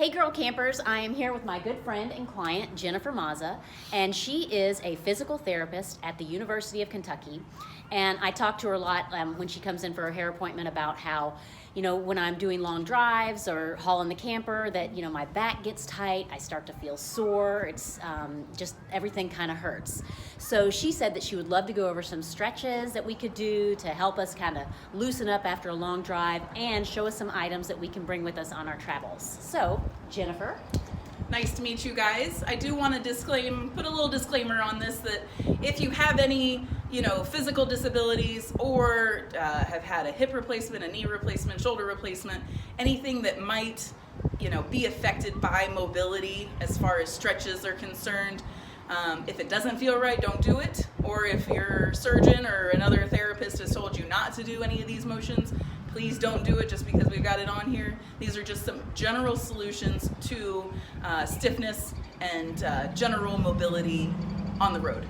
Hey girl campers, I am here with my good friend and client Jennifer Mazza, and she is a physical therapist at the University of Kentucky. And I talk to her a lot when she comes in for her hair appointment about how, when I'm doing long drives or hauling the camper, that, my back gets tight, I start to feel sore, it's just everything kind of hurts. So she said that she would love to go over some stretches that we could do to help us kind of loosen up after a long drive and show us some items that we can bring with us on our travels. So, Jennifer. Nice to meet you guys. I do want to put a little disclaimer on this that if you have any, physical disabilities or have had a hip replacement, a knee replacement, shoulder replacement, anything that might, be affected by mobility as far as stretches are concerned, if it doesn't feel right, don't do it. Or if your surgeon or another therapist has told you not to do any of these motions, please don't do it just because we've got it on here. These are just some general solutions to stiffness and general mobility on the road.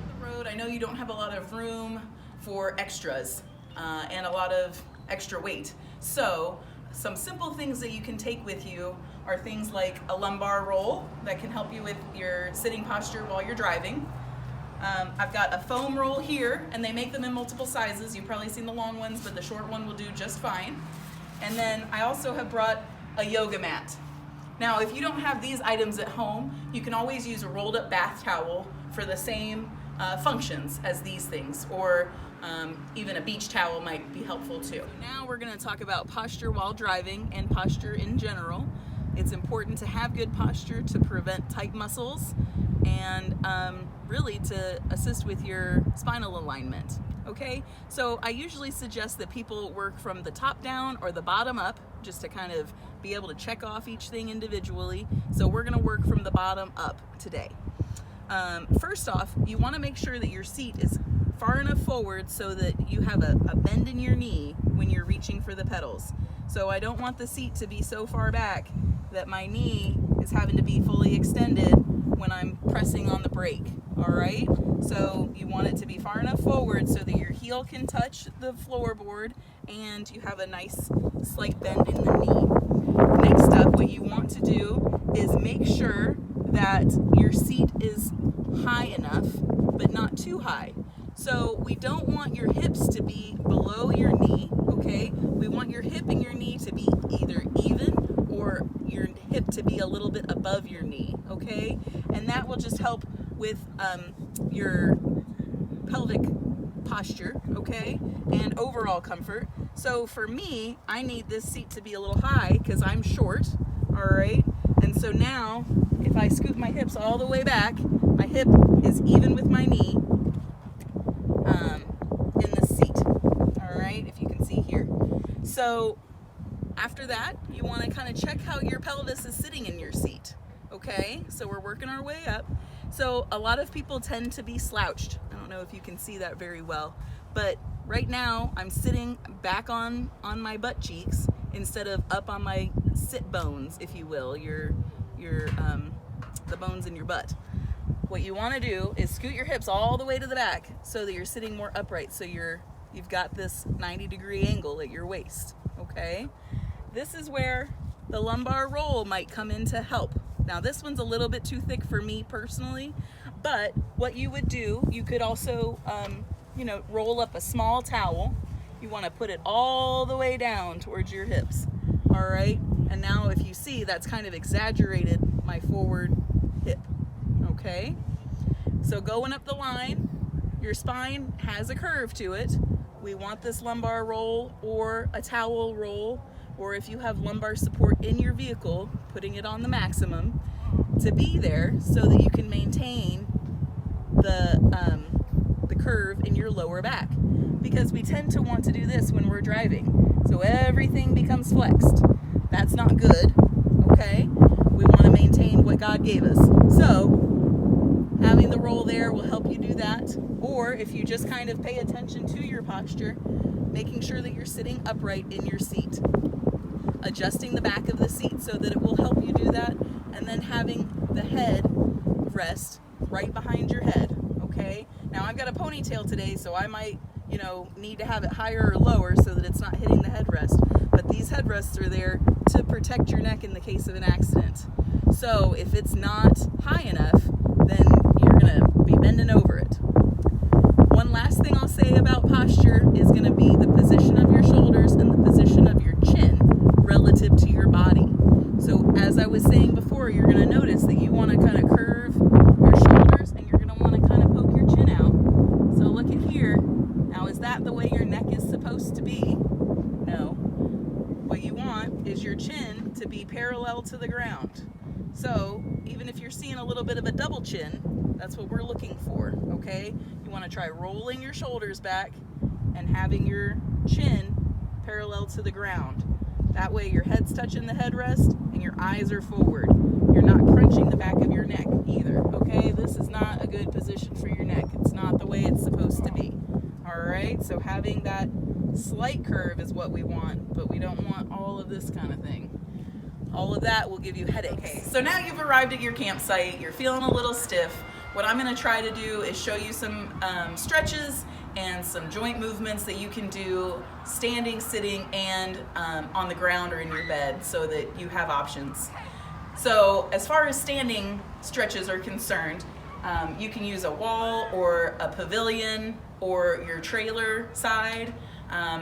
I know you don't have a lot of room for extras and a lot of extra weight. So some simple things that you can take with you are things like a lumbar roll that can help you with your sitting posture while you're driving. I've got a foam roll here, and they make them in multiple sizes. You've probably seen the long ones, but the short one will do just fine. And then I also have brought a yoga mat. Now, if you don't have these items at home, you can always use a rolled up bath towel for the same functions as these things, or even a beach towel might be helpful too. So now we're going to talk about posture while driving and posture in general. It's important to have good posture to prevent tight muscles and really to assist with your spinal alignment. Okay, so I usually suggest that people work from the top down or the bottom up just to kind of be able to check off each thing individually. So we're going to work from the bottom up today. First off, you want to make sure that your seat is far enough forward so that you have a bend in your knee when you're reaching for the pedals. So I don't want the seat to be so far back that my knee is having to be fully extended when I'm pressing on the brake. All right, so you want it to be far enough forward so that your heel can touch the floorboard and you have a nice slight bend in the knee. Next up, what you want to do is make sure that your seat is high enough but not too high. So we don't want your hips to be below your knee, okay? We want your hip and your knee to be either even or your hip to be a little bit above your knee, okay? And that will just help with your pelvic posture, okay? And overall comfort. So for me, I need this seat to be a little high because I'm short, all right? And so now, if I scoot my hips all the way back, my hip is even with my knee in the seat, all right? If you can see here. So after that, you want to kind of check how your pelvis is sitting in your seat, okay? So we're working our way up. So a lot of people tend to be slouched. I don't know if you can see that very well, but right now I'm sitting back on my butt cheeks instead of up on my sit bones, if you will, the bones in your butt. What you want to do is scoot your hips all the way to the back so that you're sitting more upright, so you've got this 90-degree angle at your waist, okay? This is where the lumbar roll might come in to help. Now this one's a little bit too thick for me personally, but what you would do, you could also roll up a small towel. You want to put it all the way down towards your hips, all right? And now if you see, that's kind of exaggerated my forward hip, okay? So going up the line, your spine has a curve to it. We want this lumbar roll or a towel roll, or if you have lumbar support in your vehicle, putting it on the maximum to be there so that you can maintain the curve in your lower back. Because we tend to want to do this when we're driving. So everything becomes flexed. That's not good, okay? We want to maintain what God gave us. So having the roll there will help you do that. Or if you just kind of pay attention to your posture, making sure that you're sitting upright in your seat. Adjusting the back of the seat so that it will help you do that. And then having the head rest right behind your head, okay? Now I've got a ponytail today, so I might, need to have it higher or lower so that it's not hitting the headrest. but these headrests are there to protect your neck in the case of an accident. So if it's not high enough, then you're gonna be bending over it. One last thing I'll say about posture is gonna be the position of your shoulders and the position of your chin relative to your body. So as I was saying before, you're gonna notice that you wanna kind of curve your shoulders and you're gonna wanna kind of poke your chin out. So look at here. Now, is that the way your neck is supposed to be? No. What you want is your chin to be parallel to the ground. So even if you're seeing a little bit of a double chin, that's what we're looking for, okay? You want to try rolling your shoulders back and having your chin parallel to the ground. That way your head's touching the headrest and your eyes are forward. You're not crunching the back of your neck either, okay? This is not a good position for your neck. It's not the way it's supposed to be. All right, so having that slight curve is what we want, but we don't want all of this kind of thing. All of that will give you headaches. Okay, so now you've arrived at your campsite, you're feeling a little stiff. What I'm gonna try to do is show you some stretches and some joint movements that you can do standing, sitting, and on the ground or in your bed so that you have options. So as far as standing stretches are concerned, you can use a wall or a pavilion or your trailer side,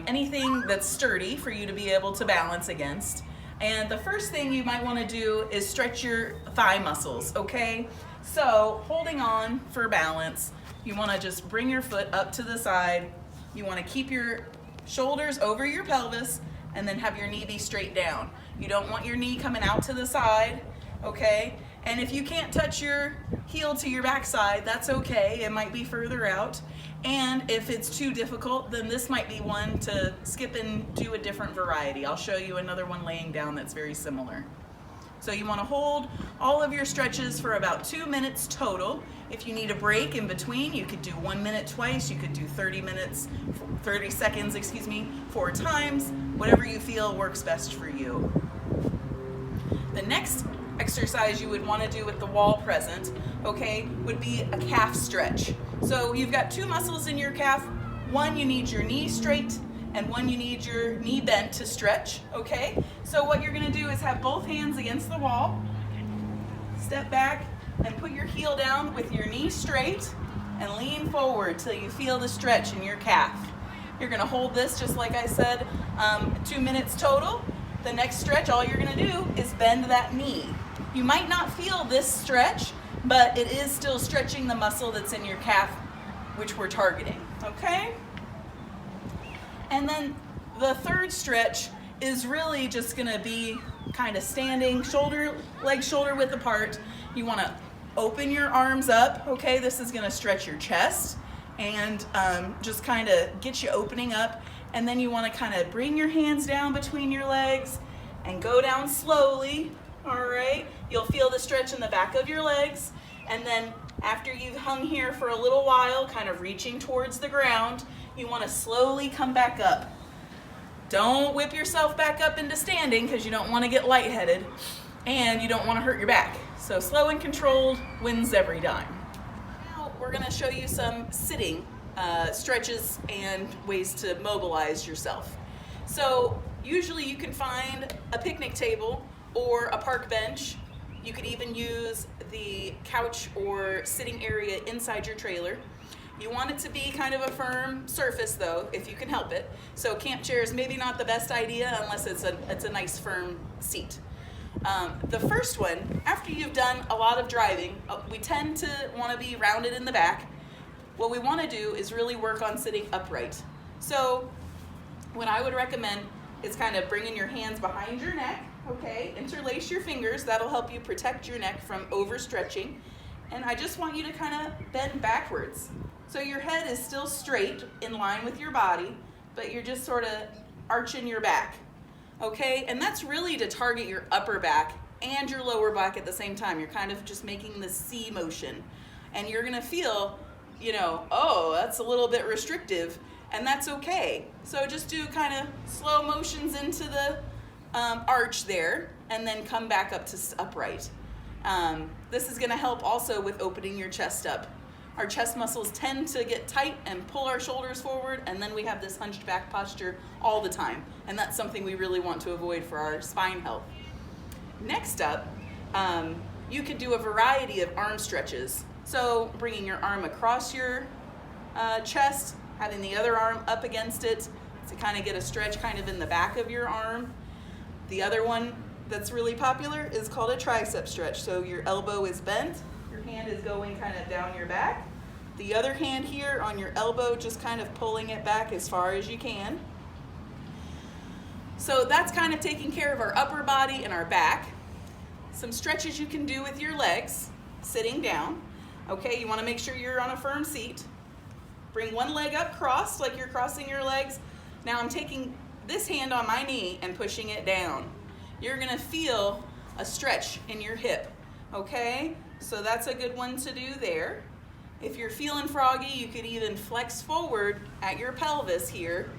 anything that's sturdy for you to be able to balance against. And the first thing you might want to do is stretch your thigh muscles, okay? So holding on for balance, you want to just bring your foot up to the side. You want to keep your shoulders over your pelvis and then have your knee be straight down. You don't want your knee coming out to the side, okay? And if you can't touch your heel to your backside, that's okay. It might be further out. And if it's too difficult, then this might be one to skip and do a different variety. I'll show you another one laying down that's very similar. So you want to hold all of your stretches for about 2 minutes total. If you need a break in between, you could do 1 minute twice. You could do 30 seconds, 4 times. Whatever you feel works best for you. The next exercise you would want to do with the wall present, okay, would be a calf stretch. So you've got 2 muscles in your calf. One, you need your knee straight, and one, you need your knee bent to stretch, okay? So what you're gonna do is have both hands against the wall, step back, and put your heel down with your knee straight, and lean forward till you feel the stretch in your calf. You're gonna hold this, just like I said, 2 minutes total. The next stretch, all you're gonna do is bend that knee. You might not feel this stretch, but it is still stretching the muscle that's in your calf, which we're targeting, okay? And then the third stretch is really just gonna be kind of standing, legs shoulder width apart. You wanna open your arms up, okay? This is gonna stretch your chest and just kind of get you opening up. And then you wanna kind of bring your hands down between your legs and go down slowly, all right? You'll feel the stretch in the back of your legs. And then after you've hung here for a little while, kind of reaching towards the ground, you want to slowly come back up. Don't whip yourself back up into standing because you don't want to get lightheaded and you don't want to hurt your back. So slow and controlled wins every time. Now we're going to show you some sitting stretches and ways to mobilize yourself. So usually you can find a picnic table or a park bench. You could even use the couch or sitting area inside your trailer. You want it to be kind of a firm surface though, if you can help it. So camp chair is maybe not the best idea unless it's a nice firm seat. The first one, after you've done a lot of driving, we tend to want to be rounded in the back. What we want to do is really work on sitting upright. So what I would recommend is kind of bringing your hands behind your neck, okay? Interlace your fingers, that'll help you protect your neck from overstretching. And I just want you to kind of bend backwards. So your head is still straight in line with your body, but you're just sort of arching your back, okay? And that's really to target your upper back and your lower back at the same time. You're kind of just making this C motion. And you're gonna feel, oh, that's a little bit restrictive, and that's okay. So just do kind of slow motions into the arch there, and then come back up to upright. This is gonna help also with opening your chest up. our chest muscles tend to get tight and pull our shoulders forward, and then we have this hunched back posture all the time. And that's something we really want to avoid for our spine health. Next up, you could do a variety of arm stretches. So bringing your arm across your chest, having the other arm up against it to kind of get a stretch kind of in the back of your arm. The other one that's really popular is called a tricep stretch. So your elbow is bent, your hand is going kind of down your back. The other hand here on your elbow, just kind of pulling it back as far as you can. So that's kind of taking care of our upper body and our back. Some stretches you can do with your legs, sitting down. Okay, you want to make sure you're on a firm seat. Bring one leg up crossed like you're crossing your legs. Now I'm taking this hand on my knee and pushing it down. You're going to feel a stretch in your hip. Okay, so that's a good one to do there. If you're feeling froggy, you could even flex forward at your pelvis here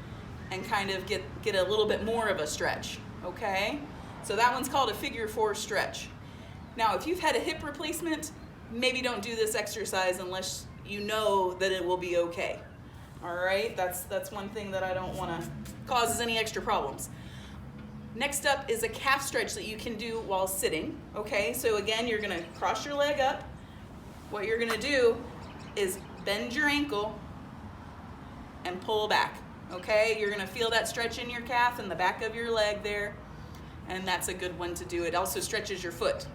and kind of get a little bit more of a stretch, okay? So that one's called a figure 4 stretch. Now, if you've had a hip replacement, maybe don't do this exercise unless you know that it will be okay. All right, that's one thing that I don't want to cause any extra problems. Next up is a calf stretch that you can do while sitting, okay? So again, you're gonna cross your leg up. What you're gonna do is bend your ankle and pull back, okay? You're gonna feel that stretch in your calf and the back of your leg there, and that's a good one to do. It also stretches your foot.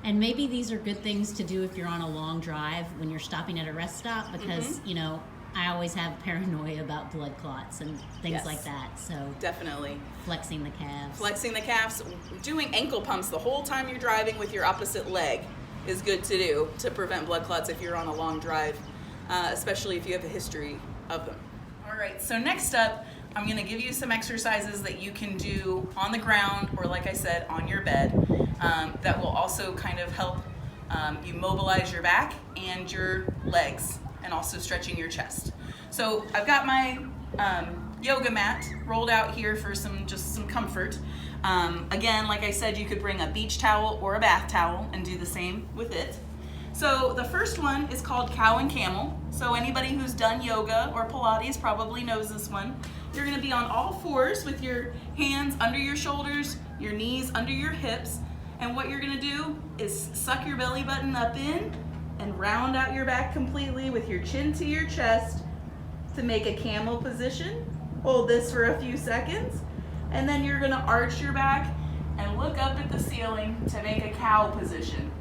And maybe these are good things to do if you're on a long drive when you're stopping at a rest stop, because, you know, I always have paranoia about blood clots and things like that. So definitely. Flexing the calves. Flexing the calves. Doing ankle pumps the whole time you're driving with your opposite leg is good to do to prevent blood clots if you're on a long drive, especially if you have a history of them. All right, so next up, I'm gonna give you some exercises that you can do on the ground or, like I said, on your bed that will also kind of help you mobilize your back and your legs, and also stretching your chest. So I've got my yoga mat rolled out here for some comfort. Again, like I said, you could bring a beach towel or a bath towel and do the same with it. So the first one is called cow and camel. So anybody who's done yoga or Pilates probably knows this one. You're gonna be on all fours with your hands under your shoulders, your knees under your hips, and what you're gonna do is suck your belly button up in and round out your back completely with your chin to your chest to make a camel position. Hold this for a few seconds, and then you're gonna arch your back and look up at the ceiling to make a cow position.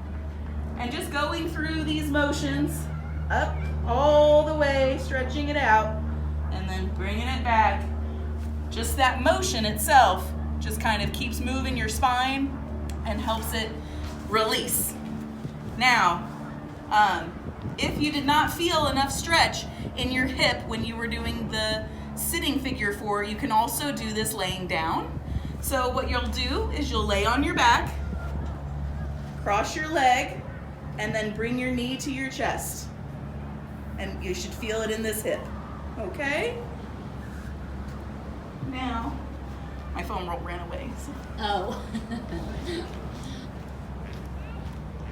And just going through these motions, up all the way, stretching it out, and then bringing it back. Just that motion itself just kind of keeps moving your spine and helps it release. Now, if you did not feel enough stretch in your hip when you were doing the sitting figure 4, you can also do this laying down. So what you'll do is you'll lay on your back, cross your leg, and then bring your knee to your chest. And you should feel it in this hip, okay? Now, my foam roll ran away. So. Oh.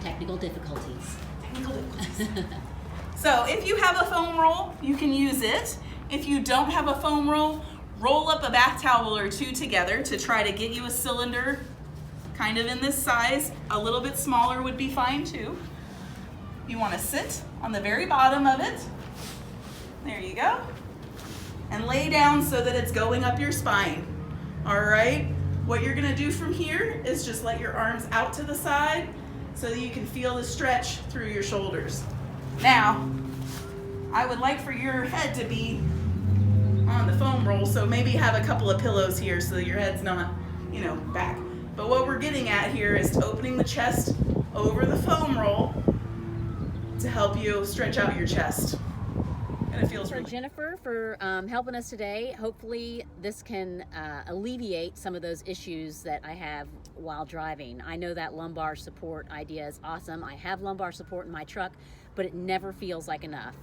Technical difficulties. So if you have a foam roll, you can use it. If you don't have a foam roll, roll up a bath towel or two together to try to get you a cylinder kind of in this size. A little bit smaller would be fine too. You want to sit on the very bottom of it. There you go. And lay down so that it's going up your spine. All right? What you're gonna do from here is just let your arms out to the side so that you can feel the stretch through your shoulders. Now, I would like for your head to be on the foam roll, so maybe have a couple of pillows here so that your head's not, back. But what we're getting at here is opening the chest over the foam roll to help you stretch out your chest. And and it feels for really Jennifer for helping us today. Hopefully this can alleviate some of those issues that I have while driving. I know that lumbar support idea is awesome. I have lumbar support in my truck, but it never feels like enough.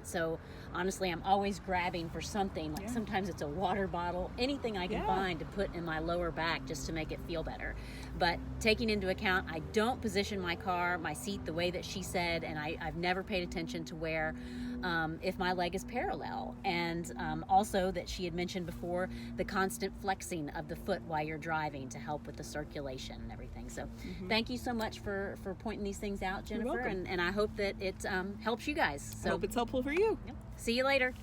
So honestly, I'm always grabbing for something. Like sometimes it's a water bottle, anything I can find to put in my lower back just to make it feel better. But taking into account, I don't position my car, my seat the way that she said, and I've never paid attention to where if my leg is parallel. And also that she had mentioned before, the constant flexing of the foot while you're driving to help with the circulation and everything. So thank you so much for pointing these things out, Jennifer. You're welcome. And I hope that it helps you guys. So I hope it's helpful for you. see you later.